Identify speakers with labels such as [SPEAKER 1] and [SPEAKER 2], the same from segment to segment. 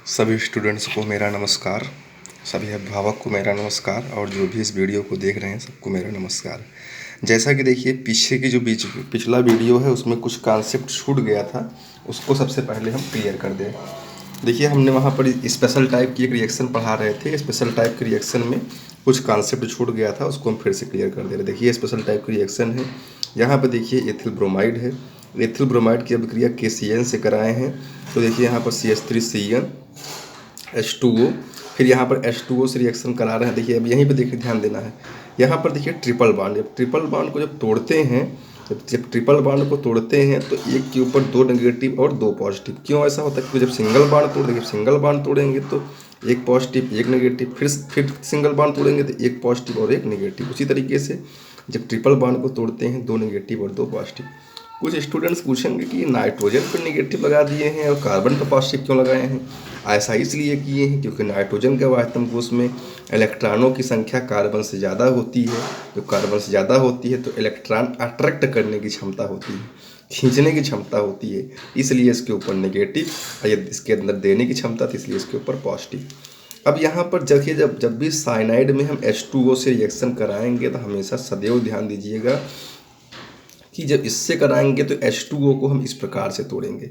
[SPEAKER 1] सभी स्टूडेंट्स को मेरा नमस्कार, सभी अभिभावक को मेरा नमस्कार और जो भी इस वीडियो को देख रहे हैं सबको मेरा नमस्कार। जैसा कि देखिए पीछे की जो पिछला वीडियो है उसमें कुछ कॉन्सेप्ट छूट गया था, उसको सबसे पहले हम क्लियर कर दें। देखिए हमने वहाँ पर स्पेशल टाइप की एक रिएक्शन पढ़ा रहे थे। स्पेशल टाइप के रिएक्शन में कुछ कॉन्सेप्ट छूट गया था, उसको हम फिर से क्लियर कर दे रहे। देखिए स्पेशल टाइप की रिएक्शन है, यहाँ पर देखिए एथिल ब्रोमाइड है। एथिल ब्रोमाइड की अभिक्रिया KCN से कराए हैं, तो देखिए यहाँ पर CH3CN H2O, फिर यहाँ पर H2O से रिएक्शन करा रहे हैं। देखिए अब यहीं पे देखिए ध्यान देना है, यहाँ पर देखिए ट्रिपल बॉन्ड। जब ट्रिपल बॉन्ड को जब तोड़ते हैं, जब ट्रिपल बॉन्ड को तोड़ते हैं तो एक के ऊपर 2 नेगेटिव और 2 पॉजिटिव। क्यों ऐसा होता है? क्योंकि जब सिंगल बॉन्ड तोड़ेंगे, सिंगल बॉन्ड तोड़ेंगे तो एक पॉजिटिव एक नेगेटिव, फिर सिंगल बॉन्ड तोड़ेंगे तो एक पॉजिटिव और एक नेगेटिव। उसी तरीके से जब ट्रिपल बॉन्ड को तोड़ते हैं 2 नेगेटिव और 2 पॉजिटिव। कुछ स्टूडेंट्स पूछेंगे कि नाइट्रोजन पर नेगेटिव लगा दिए हैं और कार्बन पर पॉजिटिव क्यों लगाए हैं? ऐसा इसलिए किए हैं क्योंकि नाइट्रोजन के आयतन कोश में इलेक्ट्रॉनों की संख्या कार्बन से ज़्यादा होती है। जो कार्बन से ज़्यादा होती है तो इलेक्ट्रॉन अट्रैक्ट करने की क्षमता होती है, खींचने की क्षमता होती है, इसलिए इसके ऊपर नेगेटिव, और ये इसके अंदर देने की क्षमता थी इसलिए इसके ऊपर पॉजिटिव। अब यहाँ पर देखिए जब भी साइनाइड में हम H2O से रिएक्शन कराएंगे तो हमेशा सदैव ध्यान दीजिएगा कि जब इससे कराएंगे तो H2O को हम इस प्रकार से तोड़ेंगे,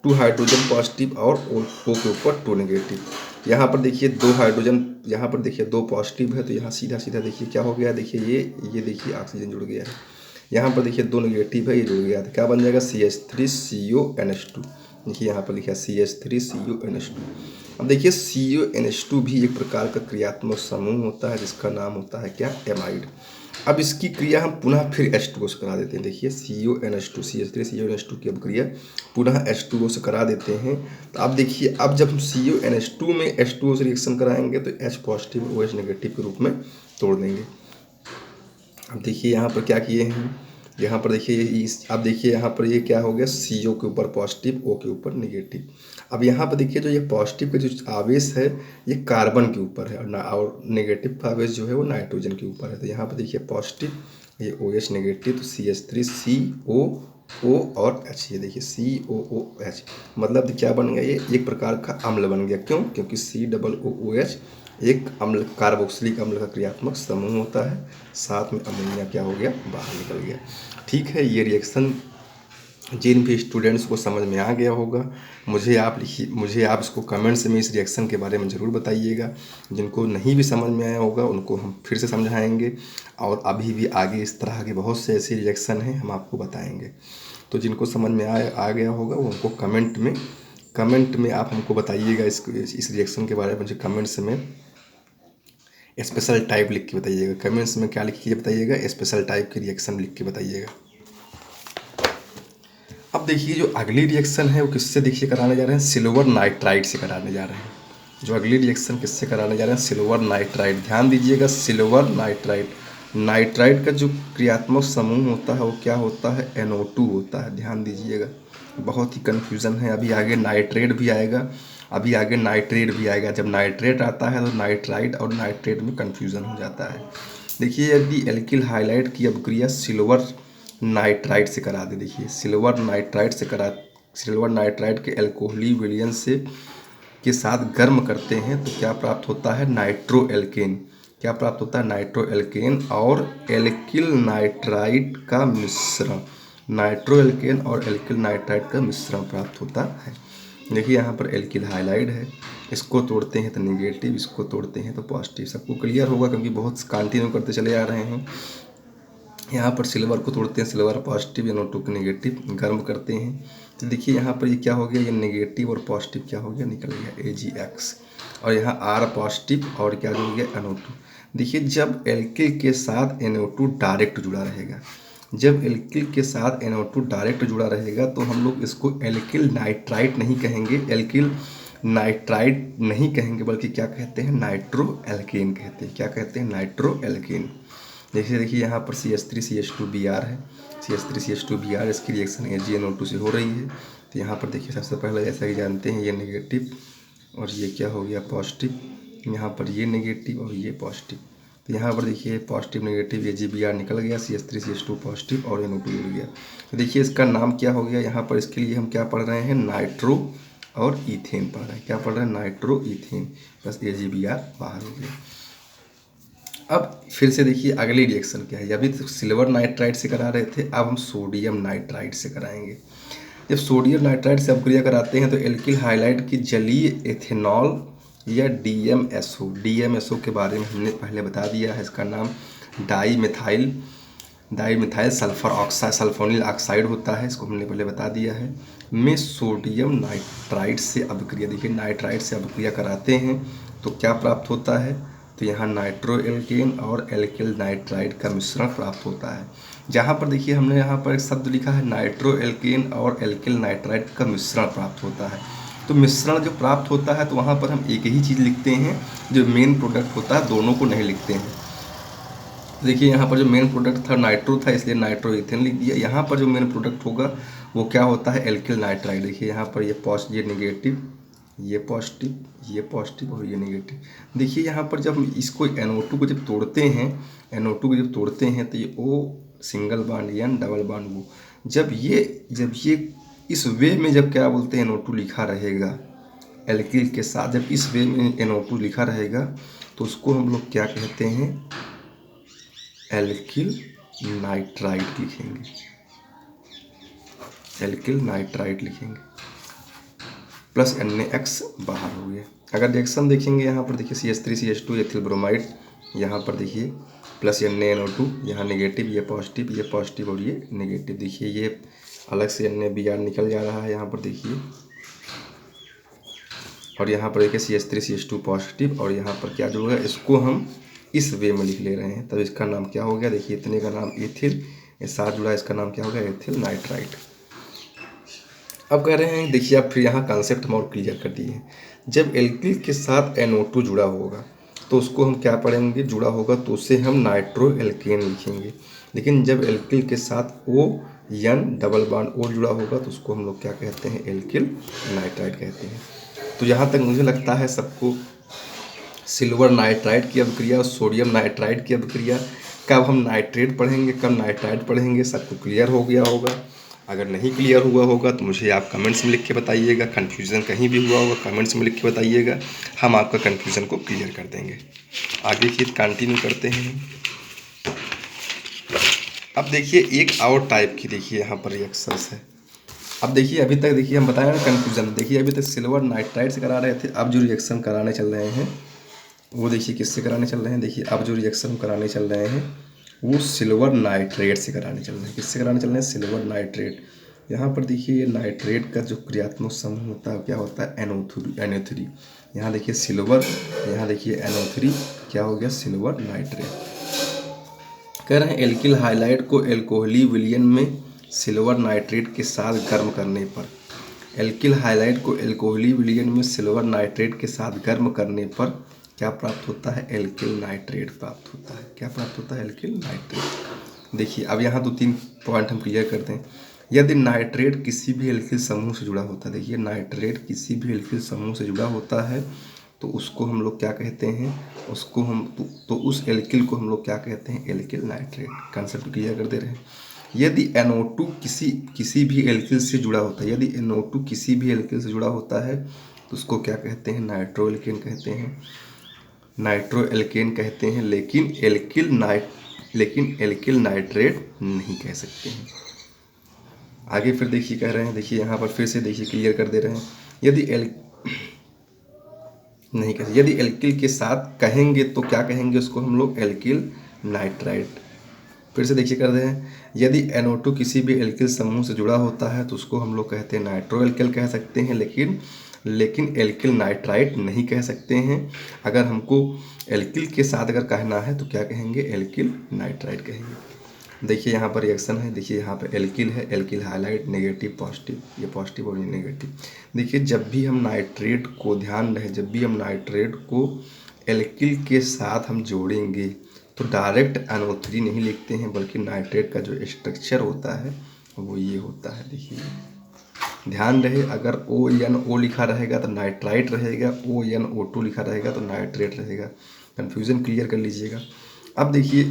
[SPEAKER 1] 2 हाइड्रोजन पॉजिटिव और O के ऊपर 2 नेगेटिव। यहाँ पर देखिए 2 हाइड्रोजन, यहाँ पर देखिए 2 पॉजिटिव है तो यहाँ सीधा सीधा देखिए क्या हो गया। देखिए ये देखिए ऑक्सीजन जुड़ गया है। यहाँ पर देखिए 2 नेगेटिव है, ये जुड़ गया था, क्या बन जाएगा CH3CONH2। देखिए यहाँ पर लिखा CH3CONH2। अब देखिए CONH2 भी एक प्रकार का क्रियात्मक समूह होता है जिसका नाम होता है क्या? एमाइड। अब इसकी क्रिया हम पुनः फिर H2O से करा देते हैं। देखिए CONH2 CH3CONH2 की अब क्रिया पुनः H2O से करा देते हैं। तो अब देखिए अब जब हम CONH2 में H2O से रिएक्शन कराएंगे तो H पॉजिटिव OH नेगेटिव के रूप में तोड़ देंगे। अब देखिए यहाँ पर क्या किए हैं, यहाँ पर देखिए अब देखिए यहाँ पर ये क्या हो गया, CO के ऊपर पॉजिटिव, O के ऊपर नेगेटिव। अब यहाँ पर देखिए जो ये पॉजिटिव का जो आवेश है ये कार्बन के ऊपर है और नेगेटिव आवेश जो है वो नाइट्रोजन के ऊपर है। तो यहाँ पर देखिए पॉजिटिव, ये OH नेगेटिव, तो CH3COO और H, ये देखिए COOH, मतलब क्या बन गया, ये एक प्रकार का अम्ल बन गया। क्यों? क्योंकि COOH एक अम्ल, कार्बोक्सिलिक अम्ल का क्रियात्मक समूह होता है, साथ में अमोनिया क्या हो गया, बाहर निकल गया। ठीक है, ये रिएक्शन जिन भी स्टूडेंट्स को समझ में आ गया होगा मुझे आप इसको कमेंट्स में इस रिएक्शन के बारे में ज़रूर बताइएगा। जिनको नहीं भी समझ में आया होगा उनको हम फिर से समझाएंगे, और अभी भी आगे इस तरह के बहुत से ऐसे रिएक्शन हैं हम आपको बताएंगे। तो जिनको समझ में आ गया होगा वो हमको कमेंट में आप हमको बताइएगा इस रिएक्शन के बारे में। मुझे कमेंट्स में स्पेशल टाइप लिख के बताइएगा। कमेंट्स में क्या लिख के बताइएगा? स्पेशल टाइप की रिएक्शन लिख के बताइएगा। अब देखिए जो अगली रिएक्शन है वो किससे देखिए कराने जा रहे हैं? सिल्वर नाइट्राइड से कराने जा रहे हैं। जो अगली रिएक्शन किससे कराने जा रहे हैं? Silver nitride. ध्यान दीजिएगा, सिल्वर नाइट्राइड। नाइट्राइड का जो क्रियात्मक समूह होता है वो क्या होता है? NO2 होता है। ध्यान दीजिएगा, बहुत ही कन्फ्यूज़न है। अभी आगे नाइट्रेट भी आएगा, अभी आगे नाइट्रेट भी आएगा। जब नाइट्रेट आता है तो नाइट्राइड और नाइट्रेट में कन्फ्यूज़न हो जाता है। देखिए यदि एल्किल हाइलाइड की अभिक्रिया सिल्वर नाइट्राइड से करा दे, देखिए सिल्वर नाइट्राइड के एल्कोहली विलयन से के साथ गर्म करते हैं तो क्या प्राप्त होता है? Nitro alkene. क्या प्राप्त होता है? नाइट्रो एल्केन और एल्किल नाइट्राइड का मिश्रण। नाइट्रो एल्केन और एल्किल नाइट्राइड का मिश्रण प्राप्त होता है। देखिए यहाँ पर एल्किल हाइलाइड है, इसको तोड़ते हैं तो नेगेटिव, इसको तोड़ते हैं तो पॉजिटिव। सबको क्लियर होगा क्योंकि बहुत कंटिन्यू करते चले आ रहे हैं। यहाँ पर सिल्वर को तोड़ते हैं, सिल्वर पॉजिटिव, NO2 के नेगेटिव, गर्म करते हैं तो देखिए यहाँ पर ये क्या हो गया, ये नेगेटिव और पॉजिटिव क्या हो गया, निकल गया AgX, और यहाँ R पॉजिटिव और क्या जुड़ गया, NO2। देखिए जब एल्किल के साथ NO2 डायरेक्ट जुड़ा रहेगा, जब एल्किल के साथ NO2 डायरेक्ट जुड़ा रहेगा तो हम लोग इसको एल्किल नाइट्राइड नहीं कहेंगे, एल्किल नाइट्राइड नहीं कहेंगे, बल्कि क्या कहते हैं? नाइट्रो एल्केन कहते हैं। क्या कहते हैं? Nitro alkene. देखिए यहाँ पर CH3CH2Br है, CH3CH2Br, इसकी रिएक्शन AgNO2 से हो रही है। तो यहाँ पर देखिए सबसे पहले जैसा कि जानते हैं ये नेगेटिव और ये क्या हो गया, पॉजिटिव। यहाँ पर ये नेगेटिव और ये पॉजिटिव। तो यहाँ पर देखिए पॉजिटिव नेगेटिव AgBr निकल गया, CH3CH2 पॉजिटिव और NO2 जुड़ गया। तो देखिए इसका नाम क्या हो गया, यहाँ पर इसके लिए हम क्या पढ़ रहे हैं? नाइट्रो और ईथेन पढ़ रहे हैं। क्या पढ़ रहे हैं? नाइट्रो ईथेन, बस AgBr बाहर हो गया। अब फिर से देखिए अगली रिएक्शन क्या है। अभी तो सिल्वर नाइट्राइड से करा रहे थे, अब हम सोडियम नाइट्राइड से कराएंगे। जब सोडियम नाइट्राइड से अपक्रिया कराते हैं तो एल्किल हाइलाइड की जलीय एथेनॉल या DMSO के बारे में हमने पहले बता दिया है। इसका नाम dimethyl sulphur oxide sulphonyl oxide होता है, इसको हमने पहले बता दिया है। में सोडियम नाइट्राइड से अपक्रिया, देखिए नाइट्राइड से अपक्रिया कराते हैं तो क्या प्राप्त होता है? तो यहाँ नाइट्रो एल्केन और एल्किल नाइट्राइड का मिश्रण प्राप्त होता है। जहाँ पर देखिए हमने यहाँ पर एक शब्द लिखा है नाइट्रो एल्केन और एल्किल नाइट्राइड का मिश्रण प्राप्त होता है। तो मिश्रण जो प्राप्त होता है तो वहाँ पर हम एक ही चीज़ लिखते हैं, जो मेन प्रोडक्ट होता है दोनों को नहीं लिखते हैं। देखिए यहाँ पर जो मेन प्रोडक्ट था नाइट्रो था, इसलिए नाइट्रो इथेन लिख दिया। यहाँ पर जो मेन प्रोडक्ट होगा वो क्या होता है? Alkyl nitride. देखिए यहाँ पर ये नेगेटिव, ये पॉजिटिव और ये नेगेटिव। देखिए यहाँ पर जब हम इसको NO2 को जब तोड़ते हैं तो ये O single bond N double bond O, जब ये इस वे में जब क्या बोलते हैं NO2 लिखा रहेगा एल्किल के साथ, जब इस वे में NO2 लिखा रहेगा तो उसको हम लोग क्या कहते हैं? एल्किल नाइट्राइड लिखेंगे, एल्किल नाइट्राइड लिखेंगे। प्लस NaX बाहर हो गया। अगर रिएक्शन देखेंगे यहाँ पर देखिए CH3CH2 एथिल ब्रोमाइड, यहाँ पर देखिए प्लस NaNO2, यहाँ नेगेटिव, ये पॉजिटिव और ये नेगेटिव। देखिए ये अलग से NaBr निकल जा रहा है यहाँ पर देखिए, और यहाँ पर देखिए CH3CH2 पॉजिटिव, और यहाँ पर क्या जो है इसको हम इस वे में लिख ले रहे हैं, तब इसका नाम क्या हो गया? देखिए इतने का नाम एथिल, ये साथ जुड़ा, इसका नाम क्या हो गया? Ethyl nitride. अब कह रहे हैं देखिए, अब फिर यहाँ कॉन्सेप्ट हम और क्लियर कर दिए हैं। जब एल्किल के साथ NO2 जुड़ा होगा तो उसको हम क्या पढ़ेंगे? जुड़ा होगा तो उसे हम नाइट्रो एल्केन लिखेंगे। लेकिन जब एल्किल के साथ ON डबल बॉन्ड O जुड़ा होगा तो उसको हम लोग क्या कहते हैं? एल्किल नाइट्राइड कहते हैं। तो यहाँ तक मुझे लगता है सबको सिल्वर नाइट्राइड की अपक्रिया और सोडियम नाइट्राइड की अपक्रिया, कब हम नाइट्रेट पढ़ेंगे कब नाइट्राइड पढ़ेंगे, सबको क्लियर हो गया होगा। अगर नहीं क्लियर हुआ होगा तो मुझे आप कमेंट्स में लिख के बताइएगा। कन्फ्यूज़न कहीं भी हुआ होगा कमेंट्स में लिख के बताइएगा, हम आपका कन्फ्यूज़न को क्लियर कर देंगे। आगे की कंटिन्यू करते हैं। अब देखिए एक और टाइप की देखिए यहाँ पर रिएक्शंस है। अब देखिए अभी तक देखिए हम बताया ना कन्फ्यूज़न, देखिए अभी तक सिल्वर नाइट्राइड से करा रहे थे, अब जो रिएक्शन कराने चल रहे हैं वो देखिए किससे कराने चल रहे हैं। देखिए अब जो रिएक्शन कराने चल रहे हैं वो सिल्वर नाइट्रेट से कराने चल रहे हैं। किससे कराने चल रहे हैं? Silver nitrate. यहाँ पर देखिए ये नाइट्रेट का जो क्रियात्मक समूह होता है क्या होता है? NO3। यहाँ देखिए सिल्वर, यहाँ देखिए NO3, क्या हो गया? Silver nitrate. कह रहे हैं एल्किल हाइलाइड को एल्कोहली विलयन में सिल्वर नाइट्रेट के साथ गर्म करने पर, एल्किल हाइलाइड को एल्कोहली विलयन में सिल्वर नाइट्रेट के साथ गर्म करने पर क्या प्राप्त होता है? एल्किल नाइट्रेट प्राप्त होता है। क्या प्राप्त होता है? Alkyl nitrate. देखिए अब यहाँ 2-3 पॉइंट हम क्लियर करते हैं। यदि नाइट्रेट किसी भी एल्किल समूह से जुड़ा होता है, देखिए नाइट्रेट किसी भी एल्किल समूह से जुड़ा होता है तो उसको हम लोग क्या कहते हैं? उसको हम तो उस एल्किल को हम लोग क्या कहते हैं? Alkyl nitrate. कॉन्सेप्ट क्लियर कर दे रहे हैं। यदि NO2 किसी भी एल्किल से जुड़ा होता है, यदि NO2 किसी भी एल्किल से जुड़ा होता है तो उसको क्या कहते हैं? नाइट्रो एल्केन कहते हैं, नाइट्रो एल्केन कहते हैं। लेकिन एल्किल नाइट्रेट नहीं कह सकते हैं। आगे फिर देखिए कह रहे हैं, देखिए यहाँ पर फिर से देखिए क्लियर कर दे रहे हैं। यदि एल्किल के साथ कहेंगे तो क्या कहेंगे? उसको हम लोग एल्किल नाइट्राइड। फिर से देखिए कर रहे हैं, यदि NO2 किसी भी एल्किल समूह से जुड़ा होता है तो उसको हम लोग कहते हैं नाइट्रो एल्किल कह सकते हैं, लेकिन एल्किल नाइट्राइड नहीं कह सकते हैं। अगर हमको एल्किल के साथ अगर कहना है तो क्या कहेंगे? एल्किल नाइट्राइड कहेंगे। देखिए यहाँ पर रिएक्शन है, देखिए यहाँ पर एल्किल है, एल्किल हाइलाइड, नेगेटिव पॉजिटिव, ये पॉजिटिव और ये नेगेटिव। देखिए जब भी हम नाइट्रेट को, ध्यान रहे, जब भी हम नाइट्रेट को एल्किल के साथ हम जोड़ेंगे तो डायरेक्ट NO3 नहीं लिखते हैं, बल्कि नाइट्रेट का जो स्ट्रक्चर होता है वो ये होता है। देखिए ध्यान रहे, अगर ONO लिखा रहेगा तो नाइट्राइट रहेगा, ONO2 लिखा रहेगा तो नाइट्रेट रहेगा। कन्फ्यूज़न क्लियर कर लीजिएगा। अब देखिए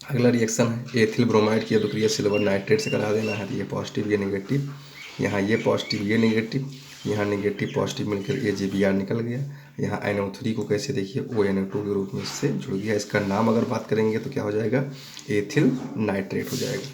[SPEAKER 1] अगला रिएक्शन है एथिल ब्रोमाइड की अपक्रिया सिल्वर नाइट्रेट से करा देना है। तो ये पॉजिटिव ये नेगेटिव, यहाँ ये पॉजिटिव ये नेगेटिव। यहाँ नेगेटिव पॉजिटिव मिलकर AgBr निकल गया। यहाँ NO3 को कैसे देखिए ONO2 के रूप में इससे जुड़ गया। इसका नाम अगर बात करेंगे तो क्या हो जाएगा, एथिल नाइट्रेट हो जाएगा।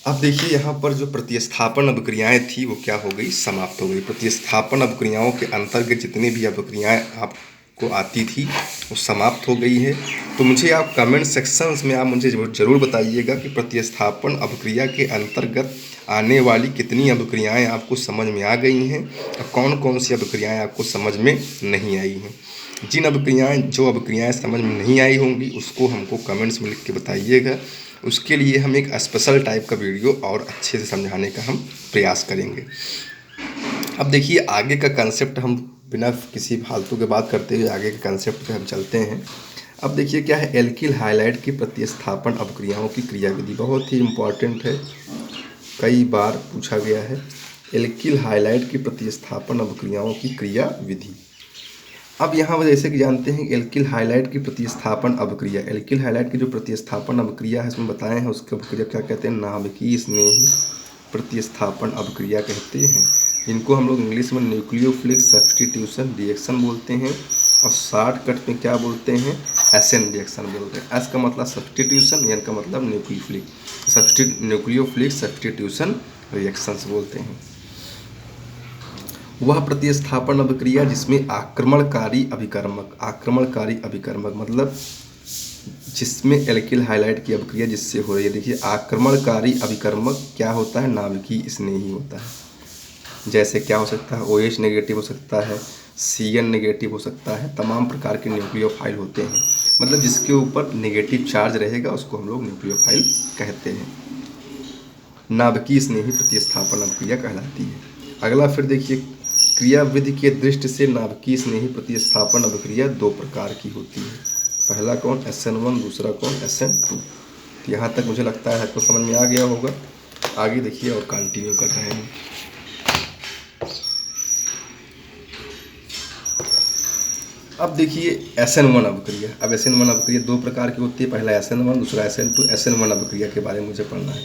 [SPEAKER 1] अब देखिए यहाँ पर जो प्रतिस्थापन अभिक्रियाएं थी वो क्या हो गई, समाप्त हो गई। प्रतिस्थापन अभिक्रियाओं के अंतर्गत जितनी भी अभिक्रियाएं आपको आती थी वो समाप्त हो गई है। तो मुझे आप कमेंट सेक्शंस में आप मुझे ज़रूर बताइएगा कि प्रतिस्थापन अभिक्रिया के अंतर्गत आने वाली कितनी अभिक्रियाएं आपको समझ में आ गई हैं और कौन कौन सी अभिक्रियाएं आपको समझ में नहीं आई हैं। जिन जो अभिक्रियाएं समझ में नहीं आई होंगी उसको हमको कमेंट्स में लिख के बताइएगा। उसके लिए हम एक स्पेशल टाइप का वीडियो और अच्छे से समझाने का हम प्रयास करेंगे। अब देखिए आगे का कंसेप्ट, हम बिना किसी फालतू के बात करते हुए आगे के कंसेप्ट पे हम चलते हैं। अब देखिए क्या है, एल्किल हाइलाइड की प्रतिस्थापन अभिक्रियाओं की क्रियाविधि बहुत ही इम्पॉर्टेंट है, कई बार पूछा गया है। एल्किल हाइलाइड की प्रतिस्थापन अभिक्रियाओं की क्रियाविधि। अब यहाँ जैसे कि जानते हैं एल्किल हाइलाइड की प्रतिस्थापन अभिक्रिया, एल्किल हाइलाइड की जो प्रतिस्थापन अभिक्रिया है इसमें बताए हैं, उसकी अभिक्रिया क्या कहते हैं, नाभिकीय स्नेही प्रतिस्थापन अभिक्रिया कहते हैं। इनको हम लोग इंग्लिश में न्यूक्लियोफिलिक सब्स्टिट्यूशन रिएक्शन बोलते हैं और शॉर्टकट में क्या बोलते हैं, एसएन रिएक्शन बोलते हैं। एस का मतलब सब्स्टिट्यूशन, एन का मतलब न्यूक्लियोफिलिक सब्स्टिट्यूशन रिएक्शंस बोलते हैं। वह प्रतिस्थापन अभिक्रिया जिसमें आक्रमणकारी अभिकर्मक मतलब जिसमें एल्किल हाइलाइड की अभिक्रिया जिससे हो रही है। देखिए आक्रमणकारी अभिकर्मक क्या होता है, नाभिकीय स्नेही होता है। जैसे क्या हो सकता है, OH नेगेटिव हो सकता है, CN नेगेटिव हो सकता है, तमाम प्रकार के न्यूक्लियोफाइल होते हैं। मतलब जिसके ऊपर नेगेटिव चार्ज रहेगा उसको हम लोग न्यूक्लियोफाइल कहते हैं। नाभिकीय स्नेही प्रतिस्थापन अभिक्रिया कहलाती है। अगला फिर देखिए, क्रियाविधि के दृष्टि से नाभिकीय स्नेही प्रतिस्थापन अभिक्रिया दो प्रकार की होती है। पहला कौन, SN1, दूसरा कौन, SN2। यहाँ तक मुझे लगता है आपको समझ में आ गया होगा। आगे देखिए और कंटिन्यू कर रहे हैं। अब देखिए SN1 अभिक्रिया। अब SN1 अभिक्रिया दो प्रकार की होती है, पहला SN1, दूसरा SN2। SN1 अभिक्रिया के बारे में मुझे पढ़ना है।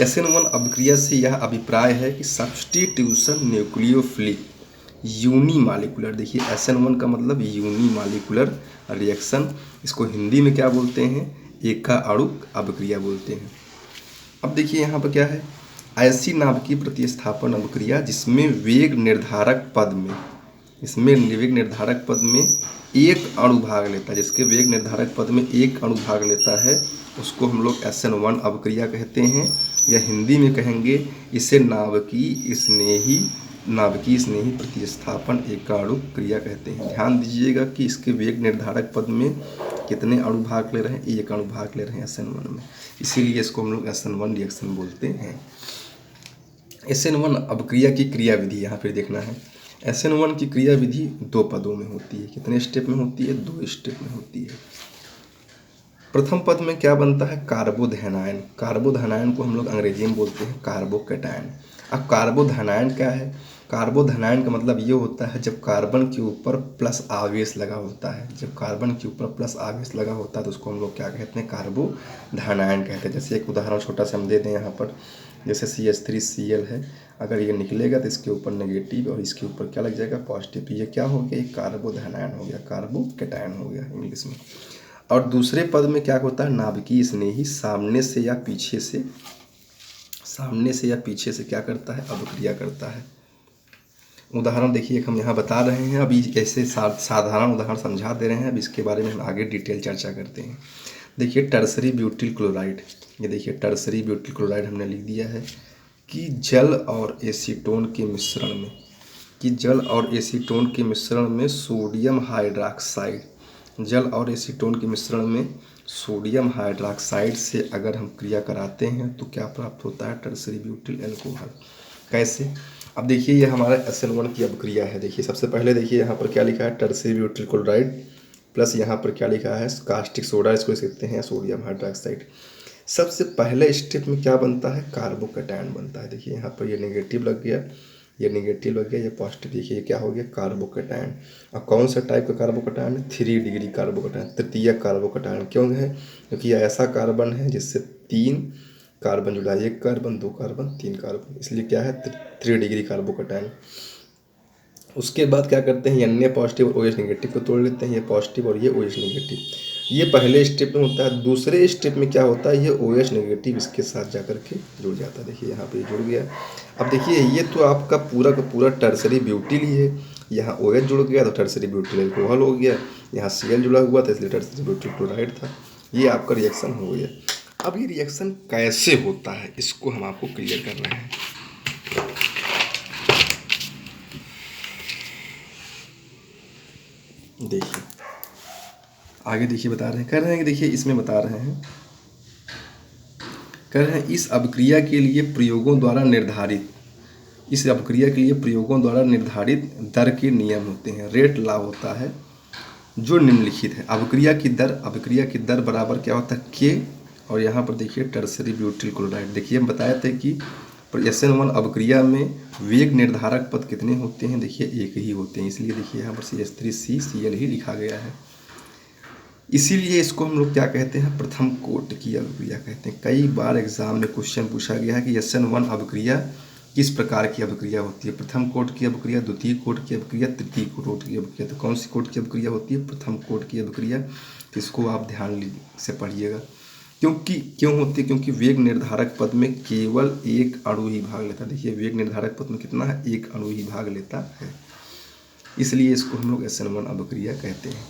[SPEAKER 1] SN1 अभिक्रिया से यह अभिप्राय है कि सब्स्टिट्यूशन न्यूक्लियोफिलिक यूनिमालिकुलर, देखिए SN1 का मतलब यूनिमालिकुलर रिएक्शन, इसको हिंदी में क्या बोलते हैं, एका अणुक अभिक्रिया बोलते हैं। अब देखिए यहाँ पर क्या है, ऐसी नाभिकीय प्रतिस्थापन अभिक्रिया जिसमें वेग निर्धारक पद में एक अणु भाग लेता है, जिसके वेग निर्धारक पद में एक अणु भाग लेता है उसको हम लोग SN1 अभिक्रिया कहते हैं, या हिंदी में कहेंगे इसे नाभिकीय स्नेही प्रतिस्थापन एकाणुक क्रिया कहते हैं। ध्यान दीजिएगा कि इसके वेग निर्धारक पद में कितने अणु भाग ले रहे हैं, एक अणु भाग ले रहे हैं SN1 में, इसीलिए इसको हम लोग SN1 रिएक्शन बोलते हैं। SN1 अभिक्रिया की क्रियाविधि यहाँ फिर देखना है। SN1 की क्रियाविधि दो पदों में होती है। कितने स्टेप में होती है, दो स्टेप में होती है। प्रथम पद में क्या बनता है, कार्बोधैनायन। कार्बोधैनायन को हम लोग अंग्रेजी में बोलते हैं कार्बोकैटायन। अब कार्बोधैनायन क्या है, कार्बोधैनायन का मतलब ये होता है जब कार्बन के ऊपर प्लस आवेश लगा होता है, जब कार्बन के ऊपर प्लस आवेश लगा होता है तो उसको हम लोग क्या कहते हैं, कार्बोधैनायन कहते हैं। जैसे एक उदाहरण छोटा सा हम दे दें यहाँ पर, जैसे CH3Cl है, अगर ये निकलेगा तो इसके ऊपर नेगेटिव और इसके ऊपर क्या लग जाएगा, पॉजिटिव, तो ये क्या हो गया, कार्बोधैनायन हो गया, कार्बोकैटायन हो गया इंग्लिश में। और दूसरे पद में क्या होता है, नाभिकीय स्नेही सामने से या पीछे से क्या करता है, अभिक्रिया करता है। उदाहरण देखिए हम यहाँ बता रहे हैं, अभी ऐसे साधारण उदाहरण समझा दे रहे हैं, अब इसके बारे में हम आगे डिटेल चर्चा करते हैं। देखिए टर्सरी ब्यूटिल क्लोराइड, ये देखिए टर्सरी ब्यूटिल क्लोराइड हमने लिख दिया है कि जल और एसीटोन के मिश्रण में सोडियम हाइड्रॉक्साइड से अगर हम क्रिया कराते हैं तो क्या प्राप्त होता है, टर्सरी ब्यूटिल अल्कोहल। कैसे, अब देखिए ये हमारा SN1 की अभिक्रिया है। देखिए सबसे पहले देखिए यहाँ पर क्या लिखा है, टर्सरी ब्यूटिल क्लोराइड प्लस यहाँ पर क्या लिखा है, कास्टिक सोडा, इसको कहते हैं सोडियम हाइड्रॉक्साइड। सबसे पहले स्टेप में क्या बनता है, कार्बोकैटायन बनता है। देखिए यहाँ पर ये नेगेटिव लग गया, ये पॉजिटिव, देखिए ये क्या हो गया, कार्बोकैटायन। और कौन सा टाइप का कार्बोकैटायन है, 3 डिग्री कार्बोकैटायन, तृतीयक कार्बोकैटायन। क्यों है, क्योंकि यह ऐसा कार्बन है जिससे 3 कार्बन जुड़ा है, 1 कार्बन, 2 कार्बन, 3 कार्बन, इसलिए क्या है 3 डिग्री कार्बोकैटायन। उसके बाद क्या करते हैं, Na पॉजिटिव और OH नेगेटिव को तोड़ लेते हैं, ये पॉजिटिव और ये OH नेगेटिव। ये पहले स्टेप में होता है। दूसरे स्टेप में क्या होता है, ये OH नेगेटिव इसके साथ जाकर के जुड़ जाता है। देखिए यहाँ पे जुड़ गया। अब देखिए ये तो आपका पूरा का पूरा टर्सरी ब्यूटिल ही है। यहाँ OH जुड़ गया तो टर्सरी ब्यूटिल अल्कोहल हो गया, यहाँ Cl जुड़ा हुआ था इसलिए टर्सरी ब्यूटिल क्लोराइड था। ये आपका रिएक्शन हो गया। अब ये रिएक्शन कैसे होता है इसको हम आपको क्लियर कर रहे हैं। देखिए आगे देखिए बता रहे हैं, कह रहे हैं कि देखिए इसमें बता रहे हैं, कह रहे हैं इस अभिक्रिया के लिए प्रयोगों द्वारा निर्धारित, इस अभिक्रिया के लिए प्रयोगों द्वारा निर्धारित दर के नियम होते हैं, रेट लॉ होता है जो निम्नलिखित है। अभिक्रिया की दर बराबर क्या होता है के, और यहाँ पर देखिए टर्सरी ब्यूटिल क्लोराइड। देखिए हम बताए थे कि SN1 अभिक्रिया में वेग निर्धारक पद कितने होते हैं, देखिए एक ही होते हैं, इसलिए देखिए यहाँ पर CH3CCl ही लिखा गया है। इसीलिए इसको हम लोग क्या कहते हैं, प्रथम कोट की अभिक्रिया कहते हैं। कई बार एग्जाम में क्वेश्चन पूछा गया है कि SN1 अभिक्रिया किस प्रकार की अभिक्रिया होती है, प्रथम कोट की अभिक्रिया, द्वितीय कोट की अभिक्रिया, तृतीय कोट की अभिक्रिया। तो कौन सी कोट की अभिक्रिया होती है, प्रथम कोट की अभिक्रिया। इसको आप ध्यान से पढ़िएगा। क्यों होती है, क्योंकि वेग निर्धारक पद में केवल एक अणु ही भाग लेता है। देखिए वेग निर्धारक पद में कितना है, एक अणु ही भाग लेता है, इसलिए इसको हम लोग SN1 अभिक्रिया कहते हैं।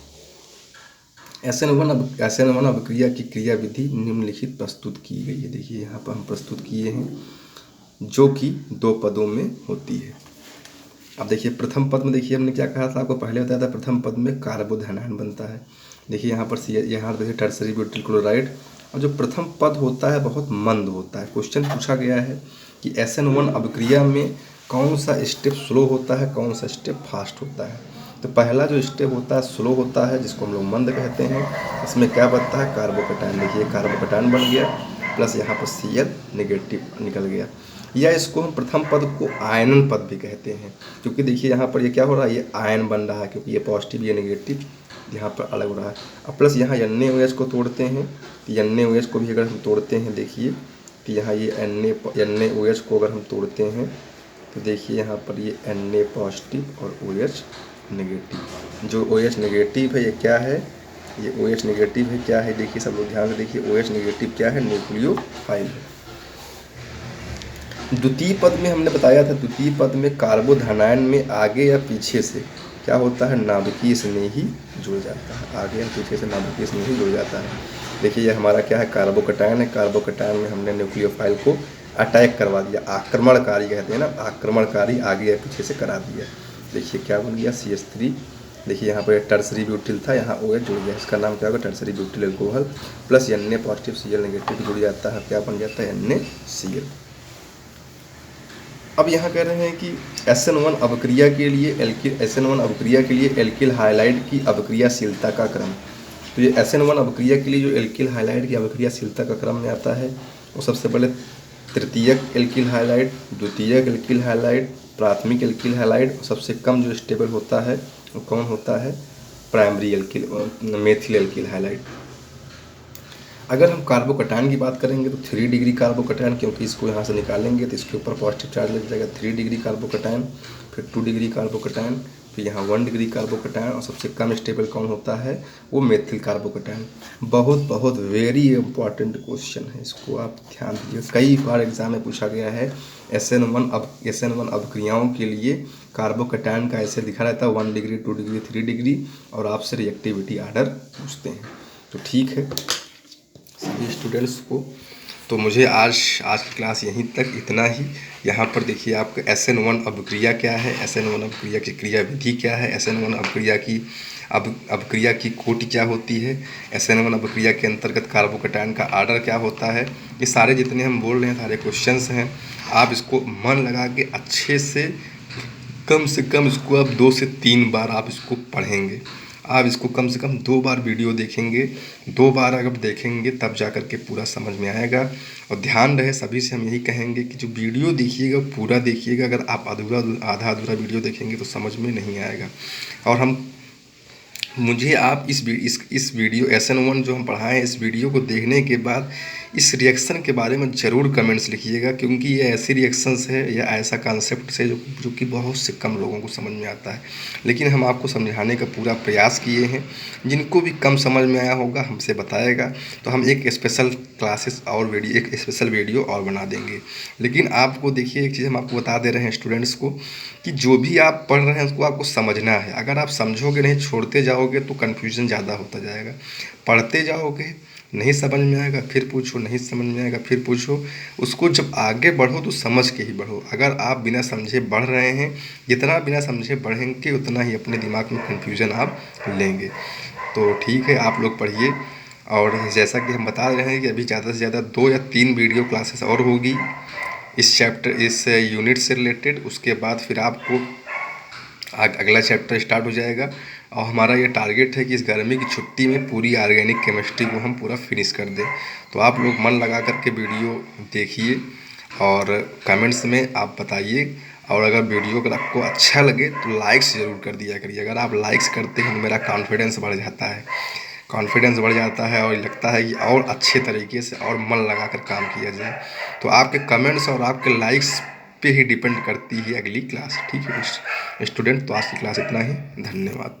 [SPEAKER 1] SN1 अभिक्रिया की क्रिया विधि निम्नलिखित प्रस्तुत की गई है। देखिए यहाँ पर हम प्रस्तुत किए हैं, जो कि 2 पदों में होती है। अब देखिए प्रथम पद में देखिए हमने क्या कहा था, आपको पहले बताया था प्रथम पद में कार्बोधनायन बनता है। देखिए यहाँ पर यहाँ देखिए टर्सरी ब्यूटिल क्लोराइड। और जो प्रथम पद होता है बहुत मंद होता है। क्वेश्चन पूछा गया है कि SN1 अभिक्रिया में कौन सा स्टेप स्लो होता है, कौन सा स्टेप फास्ट होता है। तो पहला जो स्टेप होता है स्लो होता है, जिसको हम लोग मंद कहते हैं। इसमें क्या बनता है, कार्बोकैटायन। देखिए कार्बोकैटायन बन गया, प्लस यहाँ पर Cl नेगेटिव निकल गया। या इसको हम प्रथम पद को आयनन पद भी कहते हैं, क्योंकि देखिए यहाँ पर ये क्या हो रहा है, ये आयन बन रहा है, क्योंकि ये पॉजिटिव ये नेगेटिव यहाँ पर अलग हो रहा है। अब प्लस यहाँ NaOH को तोड़ते हैं, तो NaOH को भी अगर हम तोड़ते हैं, देखिए कि यहाँ ये NaOH को अगर हम तोड़ते हैं तो देखिए यहाँ पर ये Na पॉजिटिव और OH नेगेटिव। जो OH नेगेटिव है ये क्या है, ये OH नेगेटिव है, क्या है देखिए सब लोग ध्यान से देखिए, OH नेगेटिव क्या है, न्यूक्लियोफाइल है। द्वितीय पद में हमने बताया था, द्वितीय पद में कार्बोधनायन में आगे या पीछे से क्या होता है, नाभिकीय स्नेही जुड़ जाता है, आगे या पीछे से नाभिकीय स्नेही जुड़ जाता है। देखिए ये हमारा क्या है, कार्बोकैटायन है। कार्बोकैटायन में हमने न्यूक्लियोफाइल को अटैक करवा दिया, आक्रमणकारी कहते हैं ना, आक्रमणकारी आगे या पीछे से करा दिया। देखिए क्या बन गया, CH3। देखिए यहाँ पर टर्सरी ब्यूटिल था, यहाँ OH जुड़ गया, इसका नाम क्या होगा, tertiary butyl alcohol, plus Na positive Cl negative जुड़ जाता है, क्या बन जाता है, NaCl। अब यहाँ कह रहे हैं कि SN1 अभिक्रिया के लिए एल्किल हाइलाइड की अभिक्रियाशीलता का क्रम। तो ये SN1 अभिक्रिया के लिए जो एल्किल हाइलाइड की अभिक्रियाशीलता का क्रम में आता है, वो सबसे पहले तृतीयक एल्किल हाइलाइड, द्वितीयक एल्किल हाइलाइड, प्राथमिक एल्किल हाइलाइड, और सबसे कम जो स्टेबल होता है वो कौन होता है, प्राइमरी मेथिल एल्किल हाइलाइड। अगर हम कार्बोकैटायन की बात करेंगे तो 3 डिग्री कार्बोकैटायन, क्योंकि इसको यहाँ से निकालेंगे तो इसके ऊपर पॉजिटिव चार्ज लग जाएगा, 3 डिग्री कार्बोकैटायन, फिर 2 डिग्री कार्बोकैटायन, फिर यहाँ 1 डिग्री कार्बोकैटायन, और सबसे कम स्टेबल कौन होता है, वो मेथिल कार्बोकैटायन। बहुत वेरी इंपॉर्टेंट क्वेश्चन है, इसको आप ध्यान दीजिए। कई बार एग्जाम में पूछा गया है, SN1 अभिक्रियाओं के लिए कार्बोकैटायन का ऐसे लिखा रहता है 1 डिग्री, 2 डिग्री, 3 डिग्री, और आपसे रिएक्टिविटी आर्डर पूछते हैं। तो ठीक है सभी स्टूडेंट्स को, तो मुझे आज की क्लास यहीं तक, इतना ही। यहाँ पर देखिए आपका SN1 अभिक्रिया क्या है, SN1 अभिक्रिया की क्रिया विधि क्या है, SN1 अभिक्रिया की कोटि क्या होती है, SN1 अभिक्रिया के अंतर्गत कार्बोकैटायन का आर्डर क्या होता है। ये सारे जितने हम बोल रहे हैं सारे क्वेश्चंस हैं, आप इसको मन लगा के अच्छे से कम इसको आप 2 से 3 बार आप इसको पढ़ेंगे। आप इसको कम से कम 2 बार वीडियो देखेंगे, 2 बार अगर देखेंगे तब जा कर के पूरा समझ में आएगा। और ध्यान रहे, सभी से हम यही कहेंगे कि जो वीडियो देखिएगा पूरा देखिएगा। अगर आप आधा अधूरा वीडियो देखेंगे तो समझ में नहीं आएगा। और मुझे आप इस वीडियो SN1 जो हम पढ़ाएं, इस वीडियो को देखने के बाद इस रिएक्शन के बारे में ज़रूर कमेंट्स लिखिएगा, क्योंकि ये ऐसी रिएक्शंस है या ऐसा कॉन्सेप्ट है जो कि बहुत से कम लोगों को समझ में आता है। लेकिन हम आपको समझाने का पूरा प्रयास किए हैं। जिनको भी कम समझ में आया होगा हमसे बताएगा, तो हम एक स्पेशल क्लासेस और वीडियो, एक स्पेशल वीडियो और बना देंगे। लेकिन आपको देखिए, एक चीज़ हम आपको बता दे रहे हैं स्टूडेंट्स को, कि जो भी आप पढ़ रहे हैं उसको आपको समझना है। अगर आप समझोगे नहीं, छोड़ते जाओगे, तो कन्फ्यूज़न ज़्यादा होता जाएगा। पढ़ते जाओगे, नहीं समझ में आएगा फिर पूछो, नहीं समझ में आएगा फिर पूछो। उसको जब आगे बढ़ो तो समझ के ही बढ़ो। अगर आप बिना समझे बढ़ रहे हैं, जितना बिना समझे बढ़ेंगे उतना ही अपने दिमाग में कन्फ्यूज़न आप लेंगे। तो ठीक है, आप लोग पढ़िए। और जैसा कि हम बता रहे हैं कि अभी ज़्यादा से ज़्यादा 2 या 3 वीडियो क्लासेस और होगी इस चैप्टर, इस यूनिट से रिलेटेड। उसके बाद फिर आपको अगला चैप्टर स्टार्ट हो जाएगा। और हमारा ये टारगेट है कि इस गर्मी की छुट्टी में पूरी ऑर्गेनिक केमिस्ट्री को हम पूरा फिनिश कर दें। तो आप लोग मन लगा करके वीडियो देखिए और कमेंट्स में आप बताइए। और अगर वीडियो अगर आपको अच्छा लगे तो लाइक्स ज़रूर कर दिया करिए। अगर आप लाइक्स करते हैं तो मेरा कॉन्फिडेंस बढ़ जाता है, और लगता है कि और अच्छे तरीके से और मन लगा कर काम किया जाए। तो आपके कमेंट्स और आपके लाइक्स पे ही डिपेंड करती है अगली क्लास। ठीक है स्टूडेंट, तो आज की क्लास इतना ही। धन्यवाद।